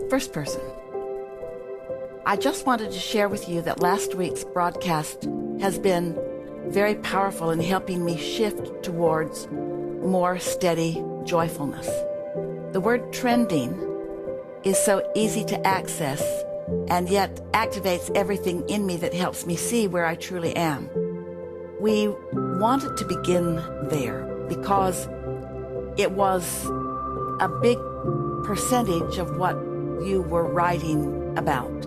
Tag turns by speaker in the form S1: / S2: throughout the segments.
S1: First person. I just wanted to share with you that last week's broadcast has been very powerful in helping me shift towards more steady joyfulness. The word trending is so easy to access and yet activates everything in me that helps me see where I truly am. We wanted to begin there because it was a big percentage of what you were writing about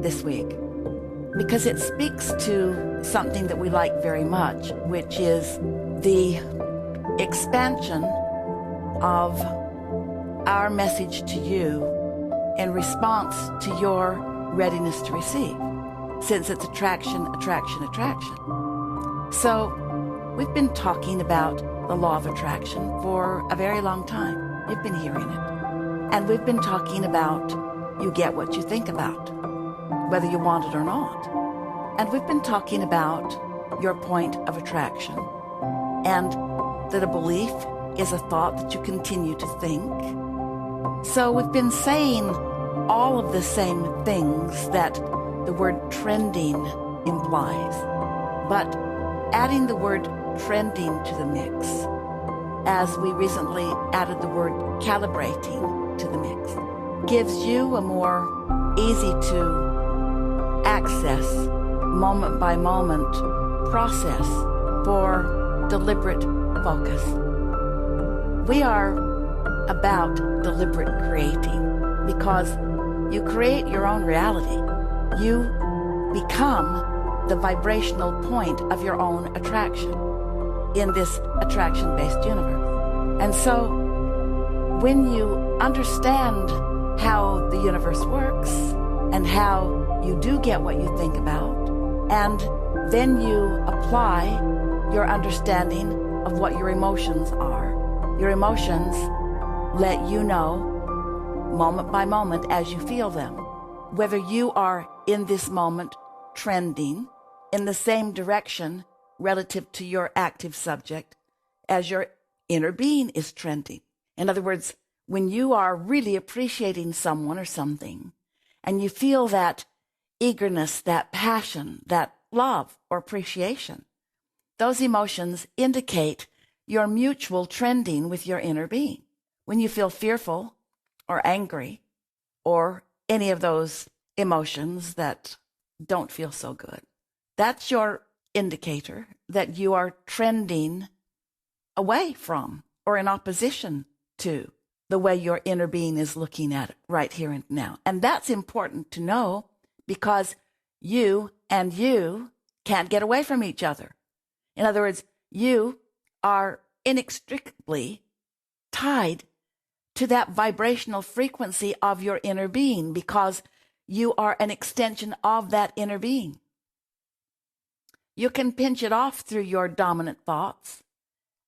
S1: this week, because it speaks to something that we like very much, which is the expansion of our message to you in response to your readiness to receive, since it's attraction, attraction, attraction. So we've been talking about the law of attraction for a very long time. You've been hearing it. And we've been talking about you get what you think about, whether you want it or not. And we've been talking about your point of attraction, and that a belief is a thought that you continue to think. So we've been saying all of the same things that the word trending implies, but adding the word trending to the mix, as we recently added the word calibrating to the mix, gives you a more easy to access, moment by moment process for deliberate focus. We are about deliberate creating, because you create your own reality. You become the vibrational point of your own attraction in this attraction-based universe. And so when you understand how the universe works and how you do get what you think about, and then you apply your understanding of what your emotions are, your emotions let you know moment by moment as you feel them, whether you are in this moment trending in the same direction relative to your active subject as your inner being is trending. In other words, when you are really appreciating someone or something, and you feel that eagerness, that passion, that love or appreciation, those emotions indicate your mutual trending with your inner being. When you feel fearful or angry or any of those emotions that don't feel so good, that's your indicator that you are trending away from or in opposition to the way your inner being is looking at it right here and now. And that's important to know, because you and you can't get away from each other. In other words, you are inextricably tied to that vibrational frequency of your inner being, because you are an extension of that inner being. You can pinch it off through your dominant thoughts,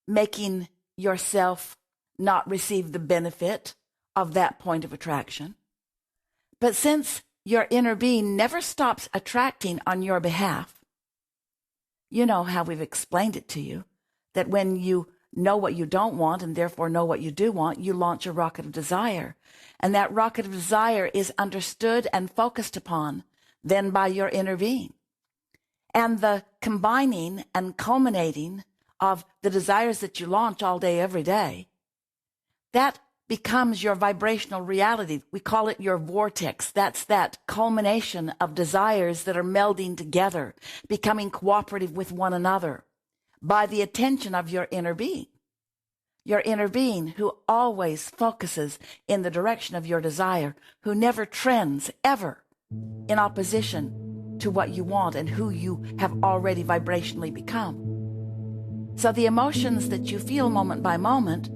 S1: making yourself not receive the benefit of that point of attraction. But since your inner being never stops attracting on your behalf, you know how we've explained it to you, that when you know what you don't want and therefore know what you do want, you launch a rocket of desire. And that rocket of desire is understood and focused upon then by your inner being. And the combining and culminating of the desires that you launch all day, every day, that becomes your vibrational reality. We call it your vortex. That's that culmination of desires that are melding together, becoming cooperative with one another by the attention of your inner being. Your inner being, who always focuses in the direction of your desire, who never trends ever in opposition to what you want and who you have already vibrationally become. So the emotions that you feel moment by moment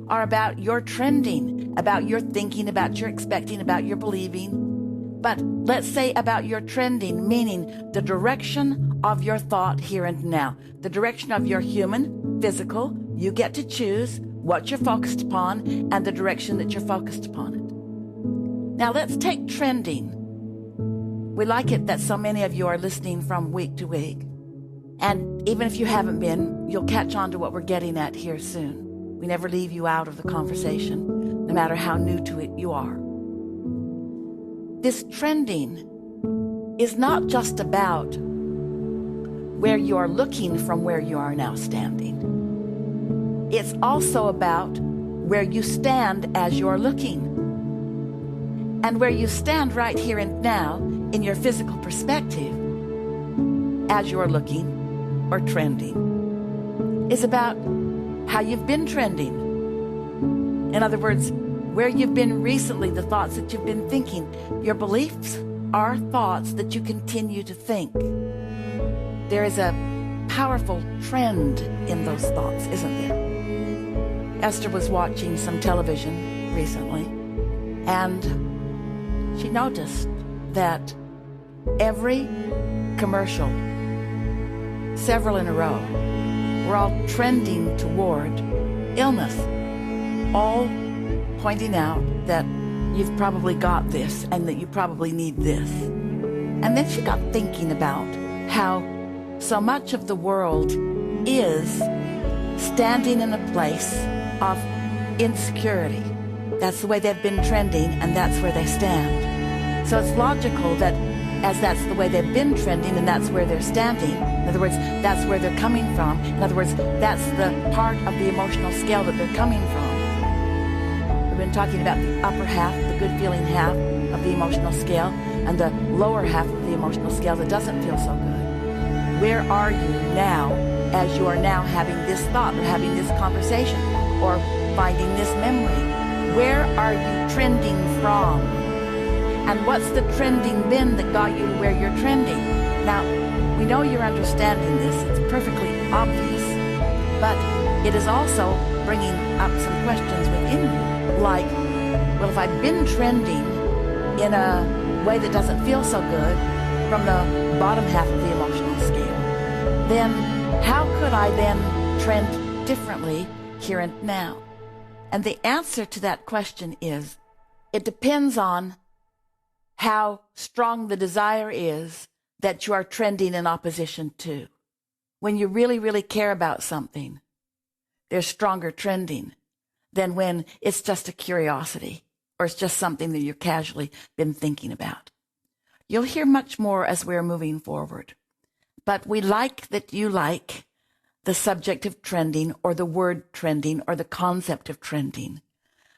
S1: are about your trending, about your thinking, about your expecting, about your believing. But let's say about your trending, meaning the direction of your thought here and now, the direction of your human, physical. You get to choose what you're focused upon and the direction that you're focused upon it. Now let's take trending. We like it that so many of you are listening from week to week. And even if you haven't been, you'll catch on to what we're getting at here soon. We never leave you out of the conversation, no matter how new to it you are. this trending is not just about where you are looking from where you are now standing. It's also about where you stand as you're looking. And where you stand right here and now in your physical perspective as you're looking or trending is about how you've been trending. In other words, where you've been recently, the thoughts that you've been thinking. Your beliefs are thoughts that you continue to think. There is a powerful trend in those thoughts, isn't there? Esther was watching some television recently, and she noticed that every commercial, several in a row, were all trending toward illness, all pointing out that you've probably got this and that you probably need this. And then she got thinking about how so much of the world is standing in a place of insecurity. That's the way they've been trending, and that's where they stand. So it's logical that as that's the way they've been trending and that's where they're standing, in other words, that's where they're coming from. In other words, that's the part of the emotional scale that they're coming from. We've been talking about the upper half, the good feeling half of the emotional scale, and the lower half of the emotional scale that doesn't feel so good. Where are you now as you are now having this thought or having this conversation or finding this memory? Where are you trending from? And what's the trending been that got you to where you're trending? Now, we know you're understanding this. It's perfectly obvious. But it is also bringing up some questions within you. Like, well, if I've been trending in a way that doesn't feel so good from the bottom half of the emotional scale, then how could I then trend differently here and now? And the answer to that question is, it depends on how strong the desire is that you are trending in opposition to. When you really, really care about something, there's stronger trending than when it's just a curiosity or it's just something that you've casually been thinking about. You'll hear much more as we're moving forward. But we like that you like the subject of trending or the word trending or the concept of trending.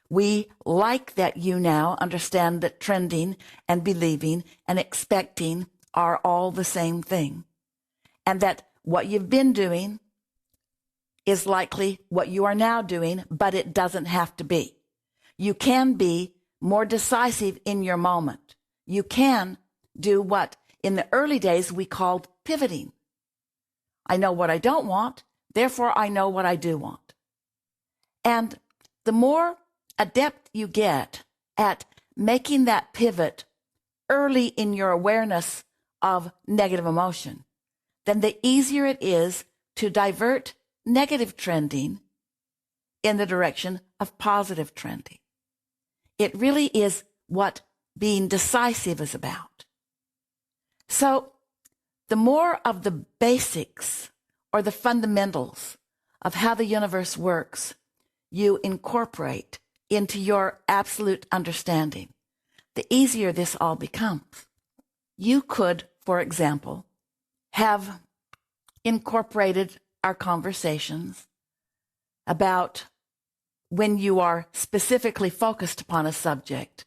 S1: We like that you now understand that trending and believing and expecting are all the same thing, and that what you've been doing is likely what you are now doing, but it doesn't have to be. You can be more decisive in your moment. You can do what in the early days we called pivoting. I know what I don't want, therefore I know what I do want. And the more adept you get at making that pivot early in your awareness of negative emotion, then the easier it is to divert negative trending in the direction of positive trending. It really is what being decisive is about. So the more of the basics or the fundamentals of how the universe works you incorporate into your absolute understanding, the easier this all becomes. You could, for example, have incorporated our conversations about when you are specifically focused upon a subject,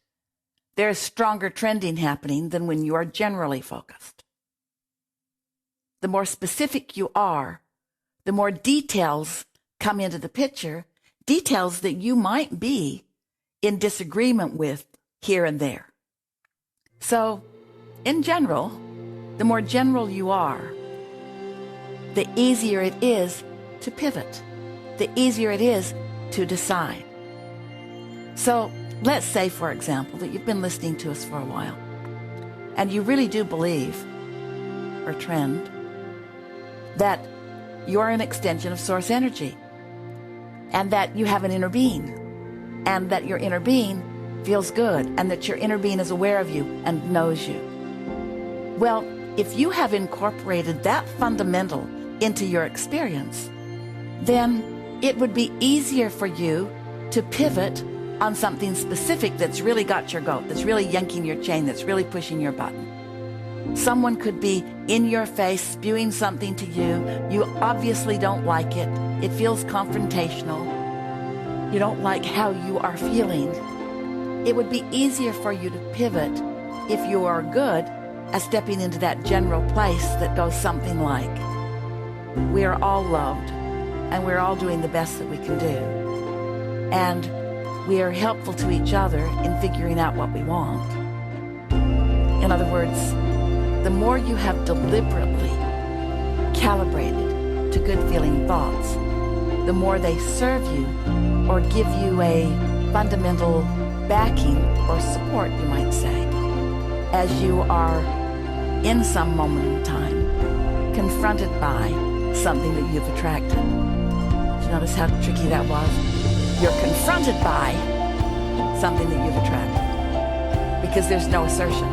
S1: there is stronger trending happening than when you are generally focused. The more specific you are, the more details come into the picture, details that you might be in disagreement with here and there. So, in general, the more general you are, the easier it is to pivot, the easier it is to decide. So, let's say, for example, that you've been listening to us for a while, and you really do believe, or trend, that you are an extension of source energy, and that you have an inner being, and that your inner being feels good, and that your inner being is aware of you and knows you. Well, if you have incorporated that fundamental into your experience, then it would be easier for you to pivot on something specific that's really got your goat, that's really yanking your chain, that's really pushing your button. Someone could be in your face spewing something to you. You obviously don't like it. It feels confrontational. You don't like how you are feeling. It would be easier for you to pivot if you are good at stepping into that general place that goes something like, we are all loved and we're all doing the best that we can do. And we are helpful to each other in figuring out what we want. In other words, the more you have deliberately calibrated to good-feeling thoughts, the more they serve you or give you a fundamental backing or support, you might say, as you are in some moment in time confronted by something that you've attracted. Did you notice how tricky that was? You're confronted by something that you've attracted because there's no assertion.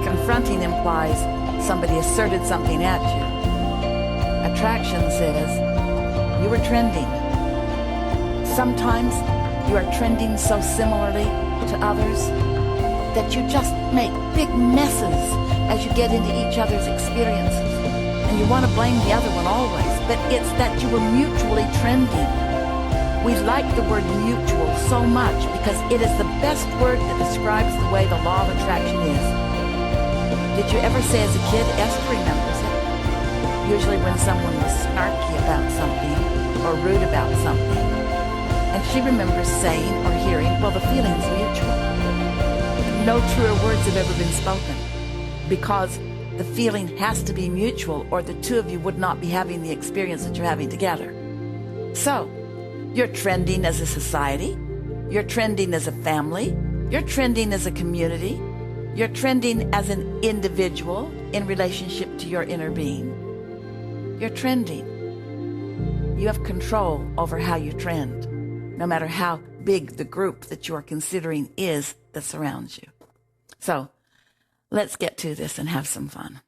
S1: Confronting implies somebody asserted something at you. Attraction says you were trending. Sometimes you are trending so similarly to others that you just make big messes as you get into each other's experiences. And you want to blame the other one always, but it's that you were mutually trending. We like the word mutual so much because it is the best word that describes the way the law of attraction is. Did you ever say as a kid, Esther remembers it, usually when someone was snarky about something or rude about something, and she remembers saying or hearing, well, the feeling's mutual. No truer words have ever been spoken because the feeling has to be mutual or the two of you would not be having the experience that you're having together. So, you're trending as a society, you're trending as a family, you're trending as a community, you're trending as an individual in relationship to your inner being. You're trending. You have control over how you trend, no matter how big the group that you're considering is that surrounds you. So, let's get to this and have some fun.